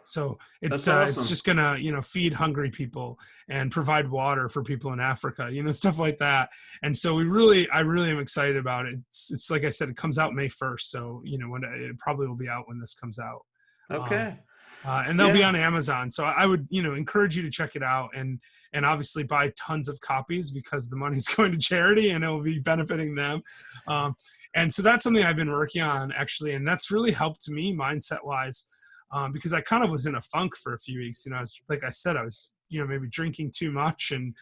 So it's awesome. It's just gonna, you know, feed hungry people and provide water for people in Africa, you know, stuff like that. And so I really am excited about it. It's like I said, it comes out May 1st, so you know, when it probably will be out when this comes out. Okay. And they'll be on Amazon. So I would, you know, encourage you to check it out and obviously buy tons of copies, because the money's going to charity and it will be benefiting them. And so that's something I've been working on, actually. And that's really helped me mindset wise, because I kind of was in a funk for a few weeks. You know, like I said, I was, you know, maybe drinking too much and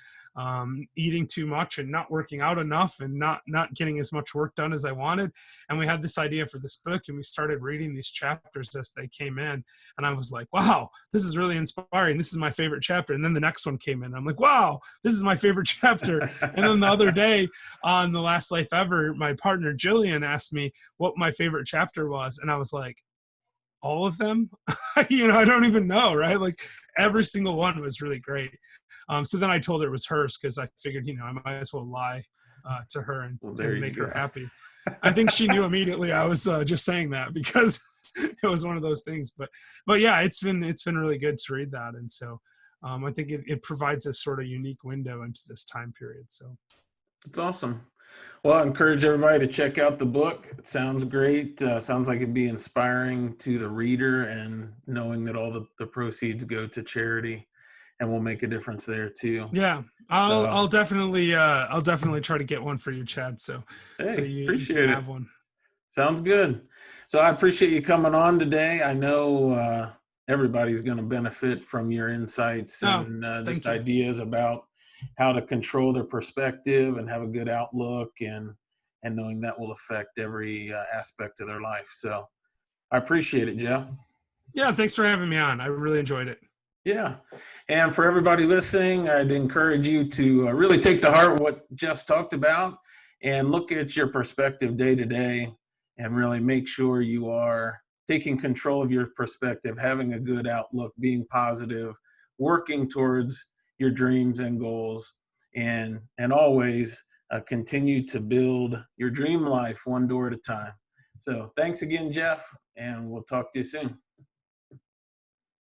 eating too much and not working out enough and not getting as much work done as I wanted. And we had this idea for this book, and we started reading these chapters as they came in. And I was like, wow, this is really inspiring. This is my favorite chapter. And then the next one came in. I'm like, wow, this is my favorite chapter. And then the other day on The Last Life Ever, my partner Jillian asked me what my favorite chapter was. And I was like, all of them. You know, I don't even know, right? Like every single one was really great. So then I told her it was hers, because I figured, you know, I might as well lie to her and make her happy. I think she knew immediately I was just saying that, because it was one of those things. But yeah, it's been really good to read that. And so I think it provides a sort of unique window into this time period. So it's awesome. Well, I encourage everybody to check out the book. It sounds great. Sounds like it'd be inspiring to the reader, and knowing that all the proceeds go to charity and will make a difference there too. Yeah, I'll definitely try to get one for you, Chad. So, hey, you can have one. Sounds good. So I appreciate you coming on today. I know everybody's going to benefit from your insights and just ideas about how to control their perspective and have a good outlook, and knowing that will affect every aspect of their life. So I appreciate it, Jeff. Yeah, thanks for having me on. I really enjoyed it. Yeah. And for everybody listening, I'd encourage you to really take to heart what Jeff's talked about and look at your perspective day to day, and really make sure you are taking control of your perspective, having a good outlook, being positive, working towards your dreams and goals, and always continue to build your dream life one door at a time. So thanks again, Jeff, and we'll talk to you soon.